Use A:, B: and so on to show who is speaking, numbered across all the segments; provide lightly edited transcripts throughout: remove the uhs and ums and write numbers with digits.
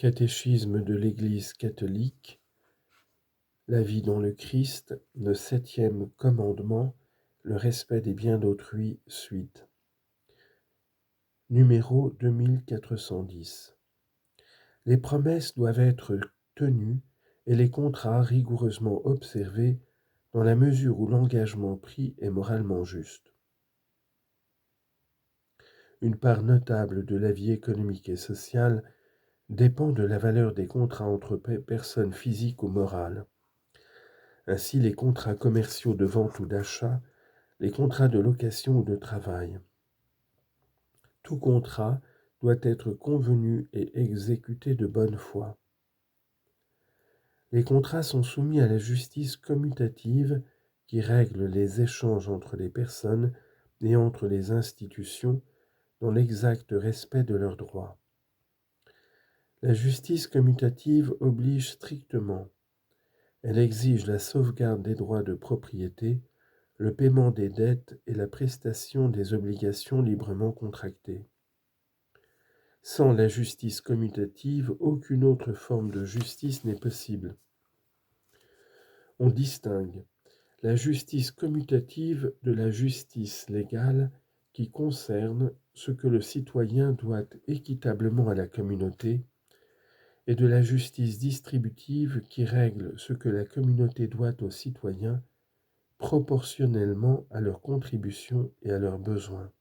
A: Catéchisme de l'Église catholique, la vie dans le Christ, le 7e commandement, le respect des biens d'autrui, suite. Numéro 2410. Les promesses doivent être tenues et les contrats rigoureusement observés dans la mesure où l'engagement pris est moralement juste. Une part notable de la vie économique et sociale dépend de la valeur des contrats entre personnes physiques ou morales. Ainsi, les contrats commerciaux de vente ou d'achat, les contrats de location ou de travail. Tout contrat doit être convenu et exécuté de bonne foi. Les contrats sont soumis à la justice commutative qui règle les échanges entre les personnes et entre les institutions dans l'exact respect de leurs droits. La justice commutative oblige strictement. Elle exige la sauvegarde des droits de propriété, le paiement des dettes et la prestation des obligations librement contractées. Sans la justice commutative, aucune autre forme de justice n'est possible. On distingue la justice commutative de la justice légale qui concerne ce que le citoyen doit équitablement à la communauté et de la justice distributive qui règle ce que la communauté doit aux citoyens proportionnellement à leurs contributions et à leurs besoins.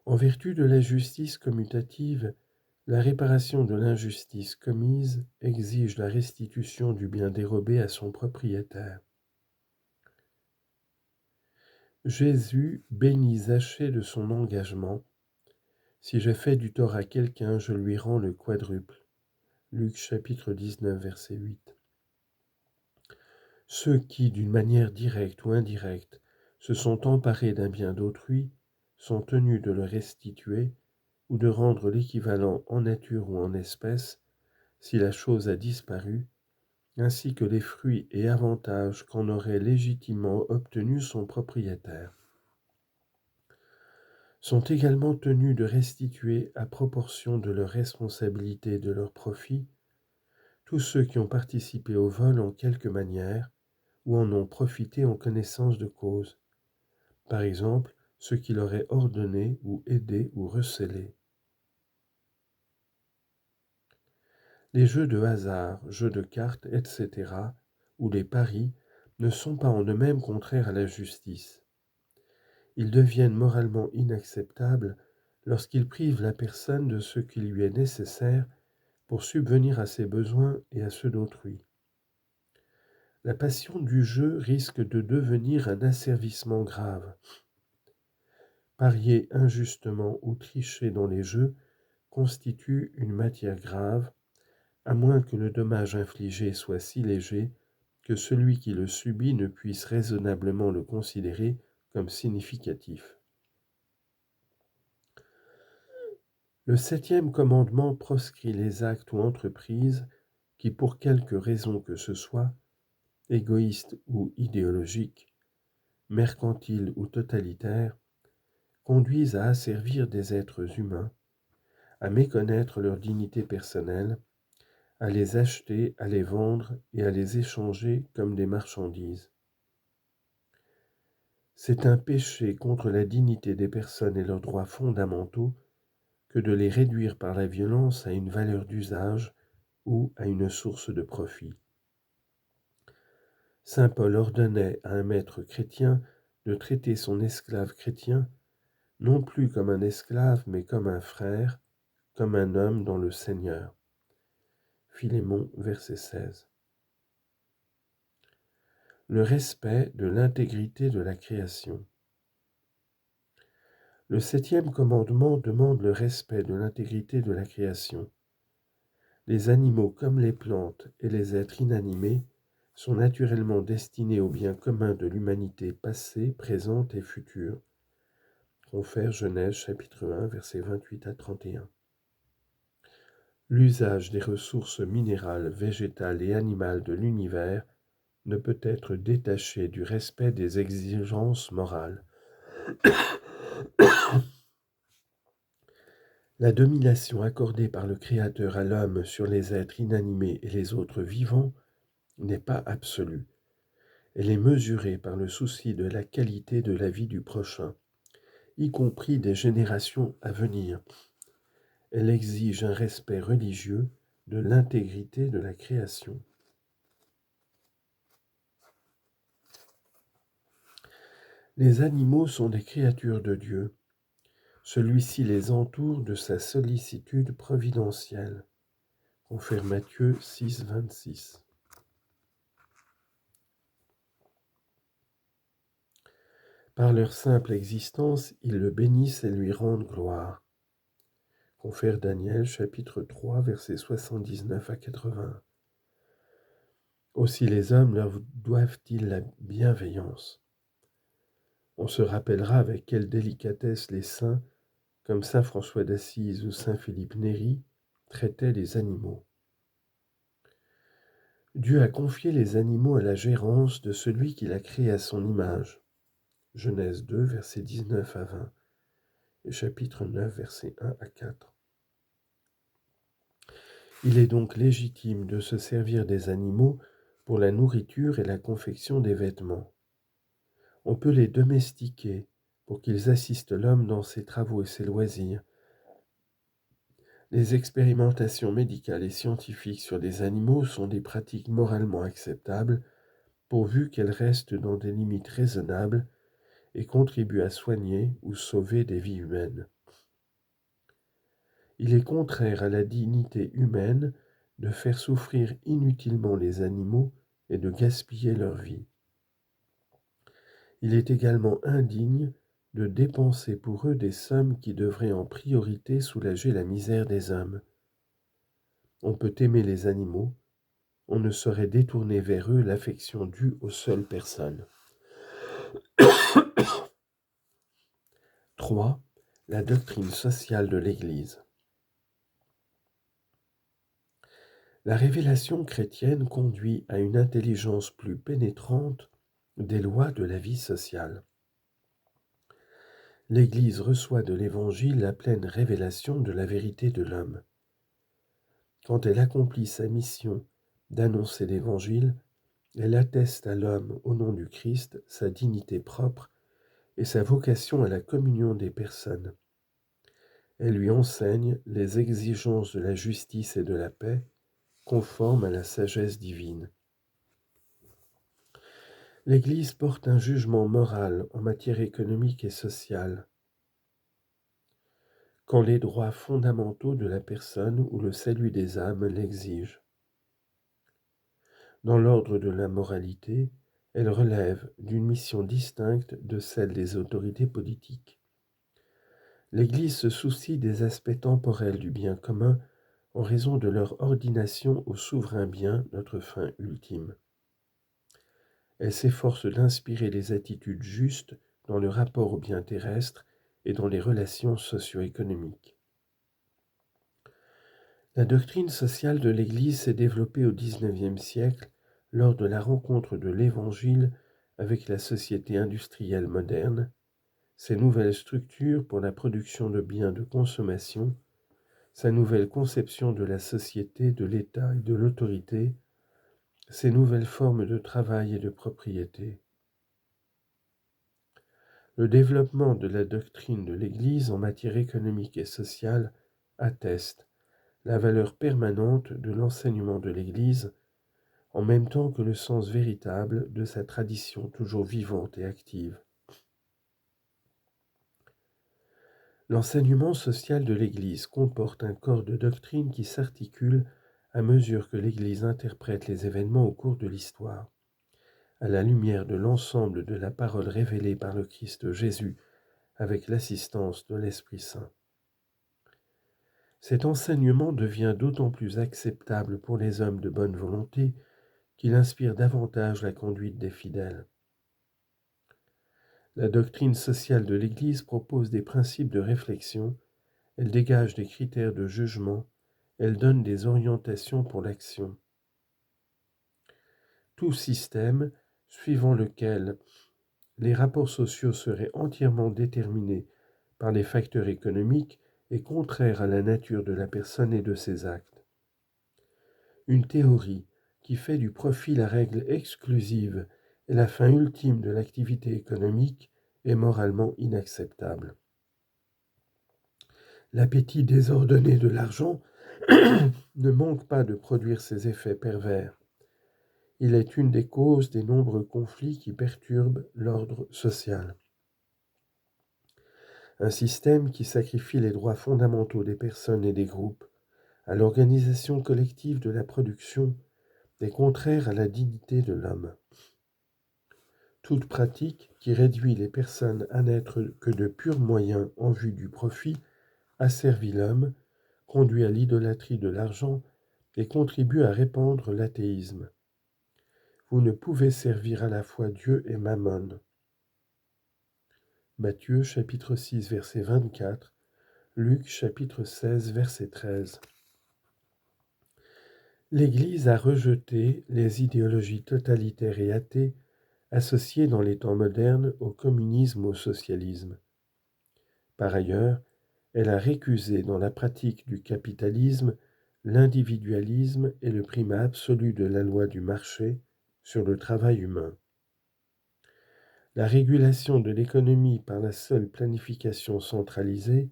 A: En vertu de la justice commutative, la réparation de l'injustice commise exige la restitution du bien dérobé à son propriétaire. Jésus bénit Zachée de son engagement. Si j'ai fait du tort à quelqu'un, je lui rends le quadruple. Luc chapitre 19, verset 8. Ceux qui, d'une manière directe ou indirecte, se sont emparés d'un bien d'autrui, sont tenus de le restituer ou de rendre l'équivalent en nature ou en espèces si la chose a disparu, ainsi que les fruits et avantages qu'en aurait légitimement obtenus son propriétaire. Sont également tenus de restituer à proportion de leur responsabilité et de leur profit tous ceux qui ont participé au vol en quelque manière ou en ont profité en connaissance de cause, par exemple ceux qui l'auraient ordonné ou aidé ou recélé. Les jeux de hasard, jeux de cartes, etc., ou les paris ne sont pas en eux-mêmes contraires à la justice. Ils deviennent moralement inacceptables lorsqu'ils privent la personne de ce qui lui est nécessaire pour subvenir à ses besoins et à ceux d'autrui. La passion du jeu risque de devenir un asservissement grave. Parier injustement ou tricher dans les jeux constitue une matière grave, à moins que le dommage infligé soit si léger que celui qui le subit ne puisse raisonnablement le considérer comme significatif. Le 7e commandement proscrit les actes ou entreprises qui, pour quelque raison que ce soit, égoïstes ou idéologiques, mercantiles ou totalitaires, conduisent à asservir des êtres humains, à méconnaître leur dignité personnelle, à les acheter, à les vendre et à les échanger comme des marchandises. C'est un péché contre la dignité des personnes et leurs droits fondamentaux que de les réduire par la violence à une valeur d'usage ou à une source de profit. Saint Paul ordonnait à un maître chrétien de traiter son esclave chrétien non plus comme un esclave mais comme un frère, comme un homme dans le Seigneur. Philémon, verset 16. Le respect de l'intégrité de la création. Le 7e commandement demande le respect de l'intégrité de la création. Les animaux comme les plantes et les êtres inanimés sont naturellement destinés au bien commun de l'humanité passée, présente et future. Confère Genèse chapitre 1, versets 28 à 31. L'usage des ressources minérales, végétales et animales de l'univers ne peut être détaché du respect des exigences morales. La domination accordée par le Créateur à l'homme sur les êtres inanimés et les autres vivants n'est pas absolue. Elle est mesurée par le souci de la qualité de la vie du prochain, y compris des générations à venir. Elle exige un respect religieux de l'intégrité de la création. Les animaux sont des créatures de Dieu. Celui-ci les entoure de sa sollicitude providentielle. Confère Matthieu 6, 26. Par leur simple existence, ils le bénissent et lui rendent gloire. Confère Daniel chapitre 3, versets 79 à 80. Aussi les hommes leur doivent-ils la bienveillance. On se rappellera avec quelle délicatesse les saints, comme saint François d'Assise ou saint Philippe Néri, traitaient les animaux. Dieu a confié les animaux à la gérance de celui qui l'a créé à son image. Genèse 2, versets 19 à 20, et chapitre 9, versets 1 à 4. Il est donc légitime de se servir des animaux pour la nourriture et la confection des vêtements. On peut les domestiquer pour qu'ils assistent l'homme dans ses travaux et ses loisirs. Les expérimentations médicales et scientifiques sur les animaux sont des pratiques moralement acceptables, pourvu qu'elles restent dans des limites raisonnables et contribuent à soigner ou sauver des vies humaines. Il est contraire à la dignité humaine de faire souffrir inutilement les animaux et de gaspiller leur vie. Il est également indigne de dépenser pour eux des sommes qui devraient en priorité soulager la misère des hommes. On peut aimer les animaux, on ne saurait détourner vers eux l'affection due aux seules personnes. 3. La doctrine sociale de l'Église. La révélation chrétienne conduit à une intelligence plus pénétrante des lois de la vie sociale. L'Église reçoit de l'Évangile la pleine révélation de la vérité de l'homme. Quand elle accomplit sa mission d'annoncer l'Évangile, elle atteste à l'homme, au nom du Christ, sa dignité propre et sa vocation à la communion des personnes. Elle lui enseigne les exigences de la justice et de la paix, conformes à la sagesse divine. L'Église porte un jugement moral en matière économique et sociale. Quand les droits fondamentaux de la personne ou le salut des âmes l'exigent. Dans l'ordre de la moralité, elle relève d'une mission distincte de celle des autorités politiques. L'Église se soucie des aspects temporels du bien commun en raison de leur ordination au souverain bien, notre fin ultime. Elle s'efforce d'inspirer les attitudes justes dans le rapport au bien terrestre et dans les relations socio-économiques. La doctrine sociale de l'Église s'est développée au XIXe siècle lors de la rencontre de l'Évangile avec la société industrielle moderne, ses nouvelles structures pour la production de biens de consommation, sa nouvelle conception de la société, de l'État et de l'autorité, ses nouvelles formes de travail et de propriété. Le développement de la doctrine de l'Église en matière économique et sociale atteste la valeur permanente de l'enseignement de l'Église, en même temps que le sens véritable de sa tradition toujours vivante et active. L'enseignement social de l'Église comporte un corps de doctrine qui s'articule à mesure que l'Église interprète les événements au cours de l'histoire, à la lumière de l'ensemble de la parole révélée par le Christ Jésus avec l'assistance de l'Esprit Saint. Cet enseignement devient d'autant plus acceptable pour les hommes de bonne volonté qu'il inspire davantage la conduite des fidèles. La doctrine sociale de l'Église propose des principes de réflexion, elle dégage des critères de jugement, elle donne des orientations pour l'action. Tout système suivant lequel les rapports sociaux seraient entièrement déterminés par les facteurs économiques est contraire à la nature de la personne et de ses actes. Une théorie qui fait du profit la règle exclusive et la fin ultime de l'activité économique est moralement inacceptable. L'appétit désordonné de l'argent ne manque pas de produire ses effets pervers. Il est une des causes des nombreux conflits qui perturbent l'ordre social. Un système qui sacrifie les droits fondamentaux des personnes et des groupes à l'organisation collective de la production est contraire à la dignité de l'homme. Toute pratique qui réduit les personnes à n'être que de purs moyens en vue du profit asservit l'homme, conduit à l'idolâtrie de l'argent et contribue à répandre l'athéisme. Vous ne pouvez servir à la fois Dieu et Mammon. Matthieu chapitre 6 verset 24, Luc chapitre 16 verset 13. L'Église a rejeté les idéologies totalitaires et athées associées dans les temps modernes au communisme ou au socialisme. Par ailleurs, elle a récusé dans la pratique du capitalisme l'individualisme et le primat absolu de la loi du marché sur le travail humain. La régulation de l'économie par la seule planification centralisée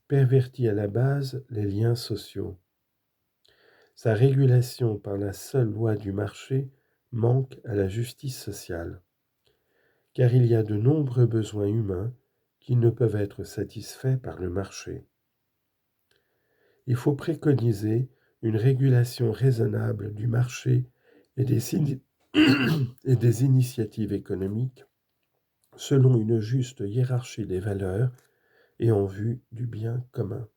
A: pervertit à la base les liens sociaux. Sa régulation par la seule loi du marché manque à la justice sociale, car il y a de nombreux besoins humains qui ne peuvent être satisfaits par le marché. Il faut préconiser une régulation raisonnable du marché et et des initiatives économiques selon une juste hiérarchie des valeurs et en vue du bien commun.